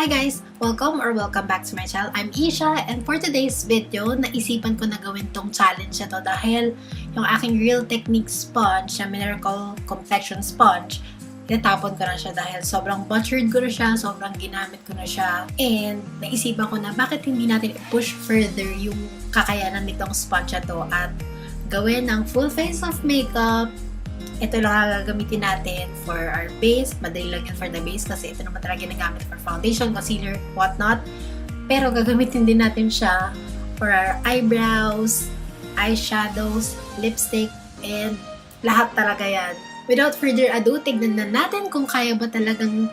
Hi guys! Welcome back to my channel. I'm Isha, and for today's video, naisipan ko na gawin tong challenge na to dahil yung aking Real Technique sponge, na Miracle Complexion sponge, tinatapon ko na siya dahil sobrang butchered ko na siya, sobrang ginamit ko na siya, and naisipan ko na bakit hindi natin i-push further yung kakayanan nitong sponge na to at gawin ng full face of makeup. Ito lang ang gagamitin natin for our base. Madali lang yun for the base kasi ito naman talaga ginagamit for foundation, concealer, whatnot. Pero gagamitin din natin siya for our eyebrows, eyeshadows, lipstick, and lahat talaga yan. Without further ado, tignan na natin kung kaya ba talagang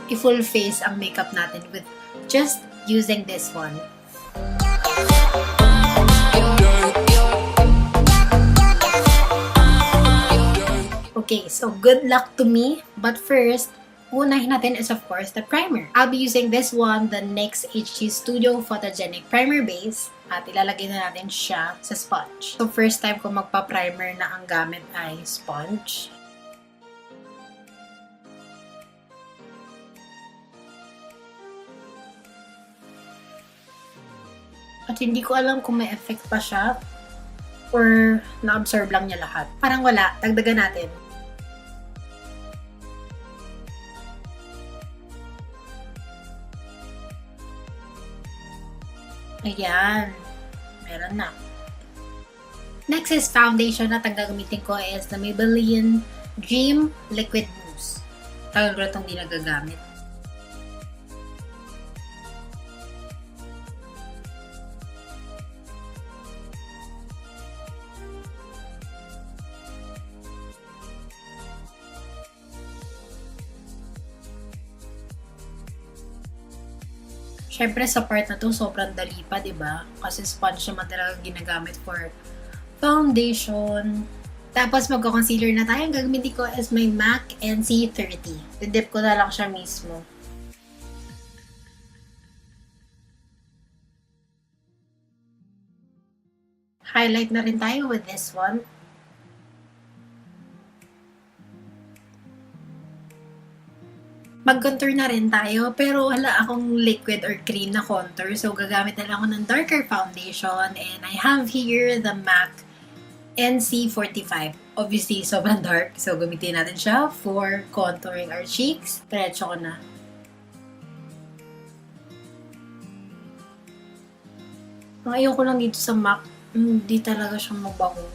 i-full face ang makeup natin with just using this one. Okay, so good luck to me. But first, unahin natin is of course the primer. I'll be using this one, the NYX HG Studio Photogenic Primer Base. At ilalagay na natin siya sa sponge. So first time ko magpa-primer na ang gamit ay sponge. At hindi ko alam kung may effect pa siya or na-absorb lang niya lahat. Parang wala. Dagdagan natin. Ayan. Meron na. Next is foundation na gagamitin ko is the Maybelline Dream Liquid Mousse. Tagal ko na itong di nagagamit. Siyempre, sa part na to, sobrang dali pa, diba? Kasi sponge naman talaga ginagamit for foundation. Tapos, magko-concealer na tayo. Ang gagamitin ko is my MAC NC30. Didip ko na lang siya mismo. Highlight na rin tayo with this one. Mag-contour na rin tayo, pero wala akong liquid or cream na contour. So, gagamit na lang ako ng darker foundation. And I have here the MAC NC45. Obviously, sobrang dark. So, gamitin natin siya for contouring our cheeks. Diretso ko na. Ang ayaw ko lang dito sa MAC, hindi talaga siyang mabango.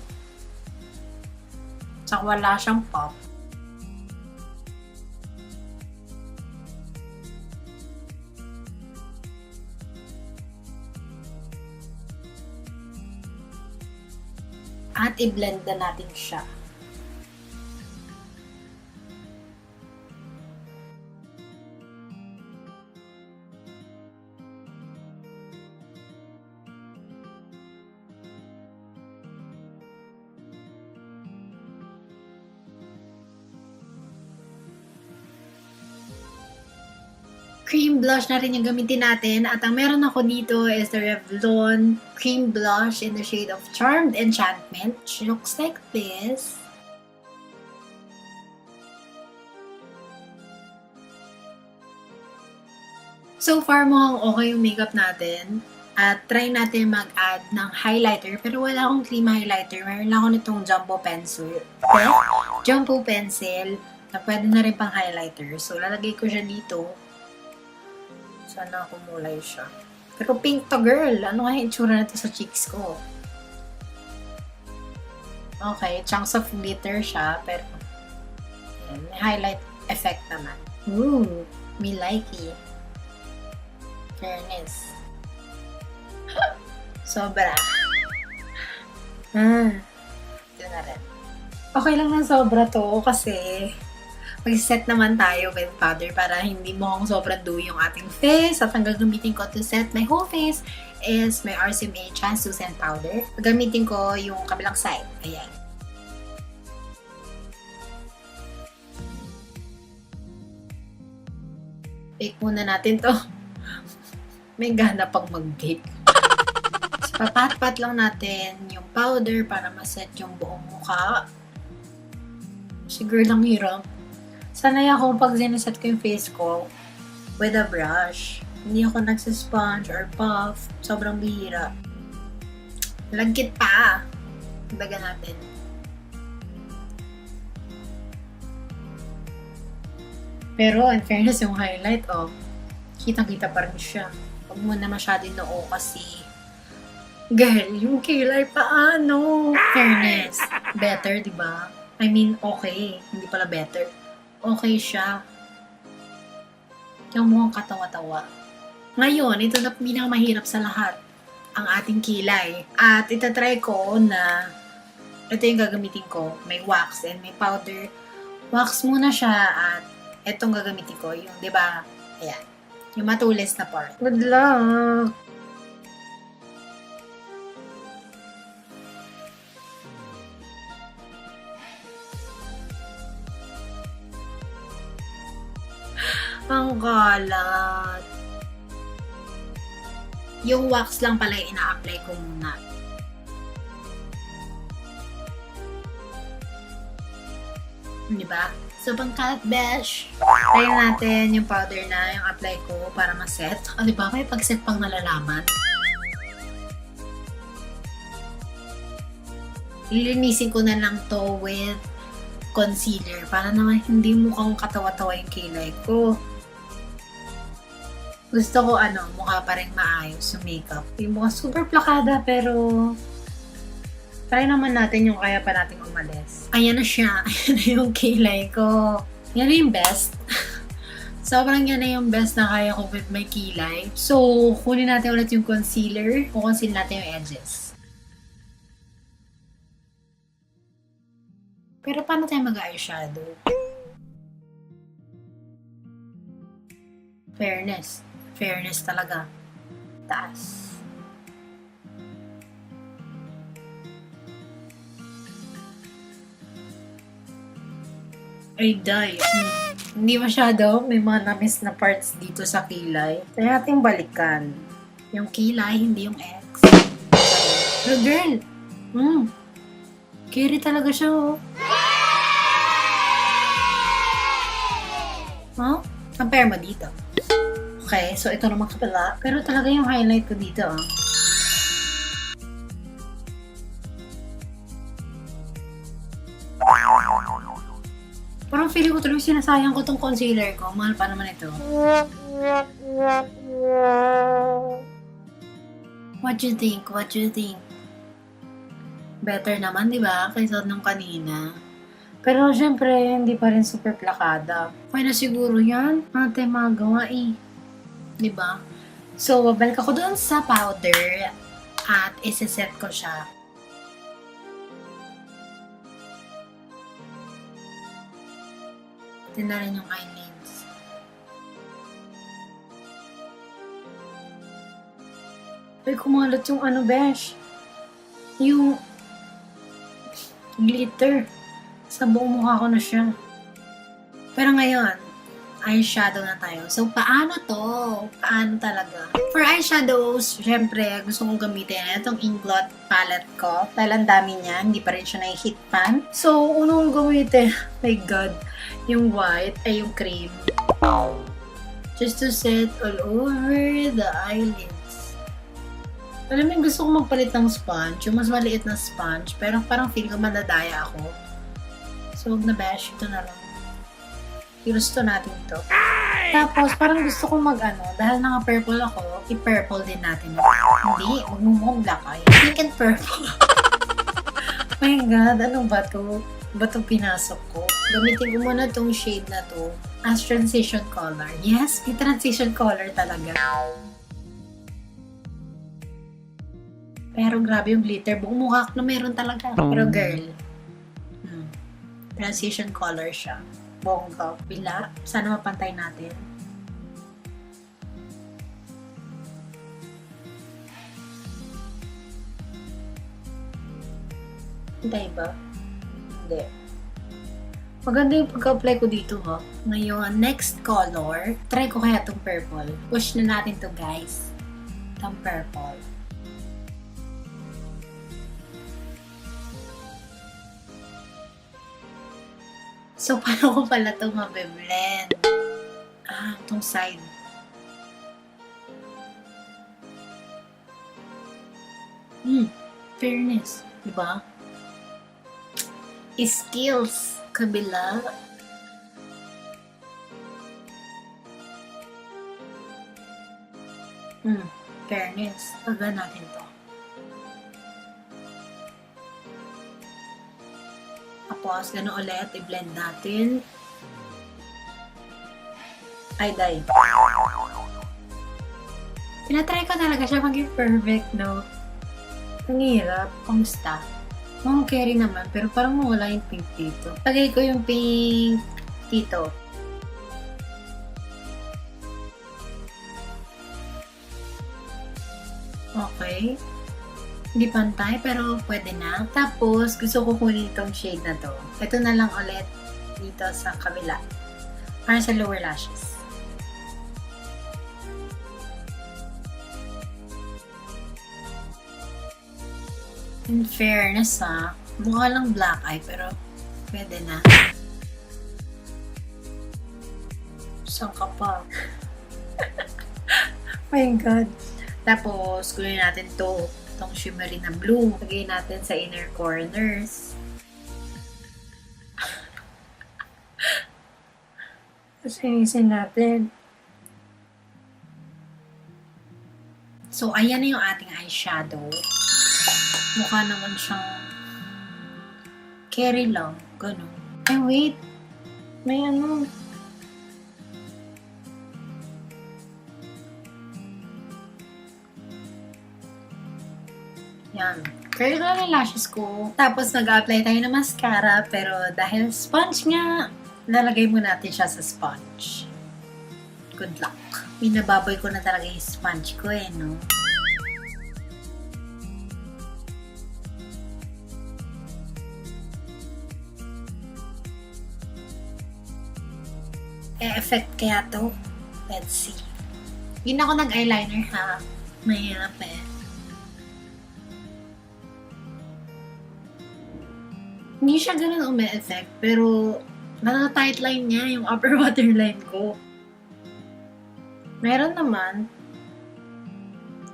Tsaka wala siyang pop. At i-blend na natin siya. Cream blush na rin yung gamitin natin. At ang meron ako dito is the Revlon cream blush in the shade of Charmed Enchantment. She looks like this. So far, mukhang okay yung makeup natin. At try natin mag-add ng highlighter. Pero wala akong cream highlighter. Meron lang ako nitong jumbo pencil. Jumbo pencil na pwede na rin pang highlighter. So, lalagay ko siya dito. Sana kumulay siya. Pero pink to, girl. Ano nga yung itsura na to sa cheeks ko? Okay, chunks of glitter siya. Pero, yan, may highlight effect naman. Ooh, me likey. Fairness. Sobra. Ito na rin. Okay lang na sobra to kasi mag-set naman tayo with powder para hindi mo akong sobrang dewy yung ating face. At ang gagamitin ko to set my whole face is my RCMA translucent powder. Gagamitin ko yung kabilang side. Ayan. Bake muna natin to. May gana pang mag-bake. So, papat-pat lang natin yung powder para ma-set yung buong mukha. Siguro lang hirap. Sanay ako pag sineset ko yung face ko, with a brush. Hindi ako nagsisponge or puff. Sobrang bihira. Lagkit pa. Dagan natin. Pero, in fairness, yung highlight, kitang-kita pa rin siya. Huwag mo na masyado noo kasi, girl, yung kilay paano? Fairness. Better, di ba? I mean, okay. Hindi pala better. Okay siya. Yung mukhang katawa-tawa. Ngayon, ito na pinakamahirap sa lahat. Ang ating kilay. At itatry ko na ito yung gagamitin ko. May wax and may powder. Wax muna siya at itong gagamitin ko. Yung, di ba? Ayan. Yung matulis na part. Good luck! Ang kalat. Yung wax lang pala yung ina-apply ko muna. Diba? So, pangkalat besh. Try natin yung powder na yung apply ko para ma-set. Diba? May pag-set pang nalalaman. Lilinisin ko na lang to with concealer para naman hindi mukhang katawa-tawa yung kilay ko. Gusto ko mukha pa rin maayos yung makeup. Yung mukha super plakada pero try naman natin yung kaya pa natin umalis. Ayan na siya. Ayan na yung kilay ko. Yan na yung best. Sobrang yan na yung best na kaya ko with my kilay. So, kunin natin ulit yung concealer. Kukonceal natin yung edges. Pero paano tayo mag-eyeshadow? Fairness. Fairness talaga. Taas. Ay, die. Hindi masyado. May mga na-miss na parts dito sa kilay. Kaya natin balikan. Yung kilay, hindi yung X. Pero girl, carry talaga siya, oh. Huh? Compare mo dito. Okay, so ito naman kapala. Pero talaga yung highlight ko dito, oh. Parang feeling ko tuloy sinasayang ko tong concealer ko. Mahal pa naman ito. What do you think? What do you think? Better naman, di ba? Kaysa nung kanina. Pero syempre, hindi pa rin super plakada. Okay na siguro yan. Ate, magawa eh. Diba? So, babalik ako doon sa powder at isa-set ko siya. Ito na rin yung eyelids. Ay, kumalat yung besh. Yung glitter. Sa buong mukha ko na siya. Pero ngayon, eyeshadow na tayo. So, paano to? Paano talaga? For eyeshadows, syempre, gusto kong gamitin itong Inglot palette ko. Dahil ang dami niya, hindi pa rin siya na-hit pan. So, unang gamitin, my God, yung white, ay yung cream. Just to set all over the eyelids. Alam mo, gusto kong magpalit ng sponge, yung mas maliit na sponge, pero parang feel ko madadaya ako. So, huwag na bash, ito na lang. Ginusto natin to. Tapos, parang gusto kong dahil naka-purple ako, i-purple din natin. Hindi, magmumukhang black eye. Pink and purple. Oh my God, ano ba to? Ba itong pinasok ko? Gamitin ko muna tong shade na to as transition color. Yes, may transition color talaga. Pero grabe yung glitter. Buong mukha ko na meron talaga. Pero girl, transition color siya. Bongga. Bila. Sana mapantay natin. Hintay ba? Hindi. Maganda yung pagka-apply ko dito, ha? Ngayon, next color. Try ko kaya itong purple. Push na natin to guys. Itong purple. So, paano ko pala ito mabe-blend? Itong side. Fairness. Diba? Skills. Kabila. Fairness. Taga natin to. Tapos, gano'n ulit. I-blend natin. Ay, day. Pinatry ko talaga siya maging perfect, no? Ang hirap. Kamusta? Mukhang carry naman, pero parang mawala yung pink dito. Lagay ko yung pink dito. Okay. Hindi pantay, pero pwede na. Tapos, gusto ko kunin itong shade na to. Ito na lang ulit dito sa kabila. Para sa lower lashes. In fairness, mukha lang black eye, pero pwede na. Saan ka pa? My God. Tapos, kunin natin itong shimmery na blue. Lagay natin sa inner corners. Sinisin natin. So, ayan na yung ating eyeshadow. Mukha naman siyang carry lang. Ganun. Ay, wait. May ano. Yan. Curl lang yung lashes ko. Tapos mag-apply tayo ng mascara. Pero dahil sponge nga, lalagay mo natin siya sa sponge. Good luck. Binababoy ko na talaga yung sponge ko no? Effect kaya to? Let's see. Hindi na ako nag-eyeliner ha. Mahirap Hindi siya ganun ume-effect, pero nasa-tight line niya yung upper waterline ko. Meron naman.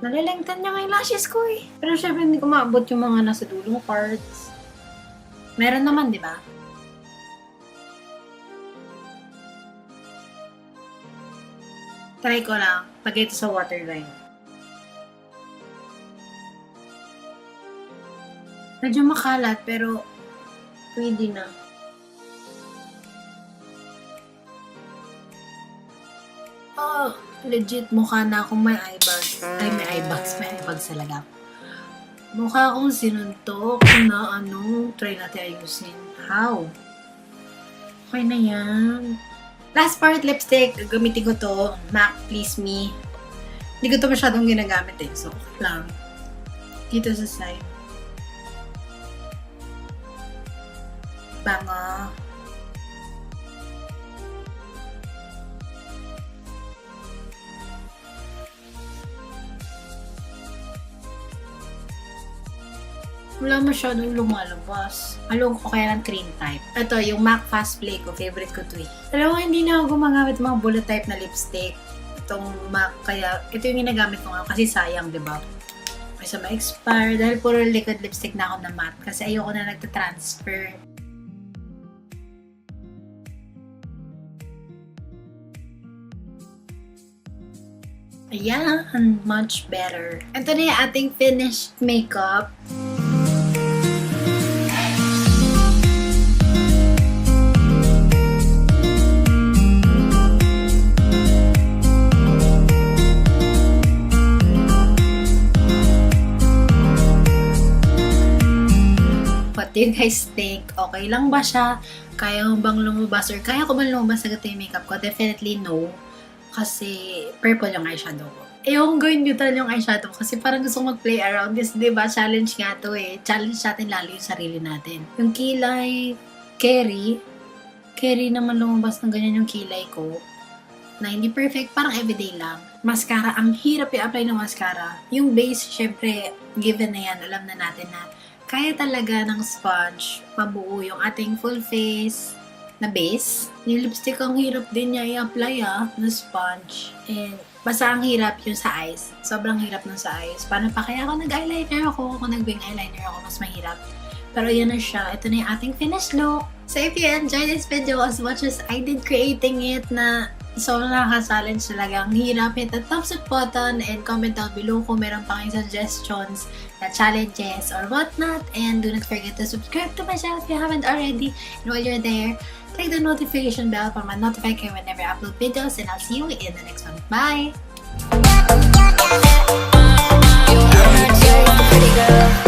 Nalilengtan niya nga yung lashes ko Pero syempre hindi ko maabot yung mga nasa dulong parts. Meron naman, di ba? Try ko lang. Lagay ito sa waterline. Medyo makalat, pero pwede na. Oh, legit mukha na akong may eyebags. Ay, may eyebags. May eyebags talaga. Mukha akong sinuntok na try natin ayusin. How? Okay na yan. Last part, lipstick. Gamitin ko to. MAC Please Me. Hindi ko to masyadong ginagamit So, lang. Dito sa side. Bango. Wala masyadong lumalabas. Along ko kaya ng cream type. Ito, yung MAC Fast Play ko. Favorite ko to Alam mo, hindi na ako gumagamit mga bullet type na lipstick. Itong MAC, kaya ito yung ginagamit ko nga kasi sayang, di ba? Kasi ma-expire. Dahil puro liquid lipstick na ako na matte. Kasi ayoko na nagta-transfer. Ayan, much better. Ito na yung ating finished makeup. What do you guys think? Okay lang ba siya? Kaya mo bang lumabas? Or kaya ko bang lumabas sa gato yung makeup ko? Definitely no. Kasi purple yung eyeshadow ko. Kung gawin neutral yung eyeshadow kasi parang gusto ko mag-play around this, diba? Challenge nga to Challenge natin lalo yung sarili natin. Yung kilay, carry naman lumabas ng ganyan yung kilay ko. Na hindi perfect, parang everyday lang. Mascara, ang hirap i-apply ng mascara. Yung base, syempre, given na yan, alam na natin na kaya talaga ng sponge mabuo yung ating full face na base. Yung lipstick ang hirap din niya i-apply na sponge. And Basta ang hirap yung sa eyes. Sobrang hirap nun sa eyes. Paano pa kaya ako nag-eyeliner ako? Kung nag-wing eyeliner ako, mas mahirap. Pero yun na siya. Ito na yung ating finished look. So if you enjoyed this video as much as I did creating it, na sobrang nakaka-challenge talaga. Ang hirap. Hit the thumbs up button and comment down below kung meron pa kayong suggestions na challenges or whatnot. And do not forget to subscribe to my channel if you haven't already. And while you're there, click the notification bell para ma-notify kayo whenever I upload videos. And I'll see you in the next one. Bye! Pretty girl.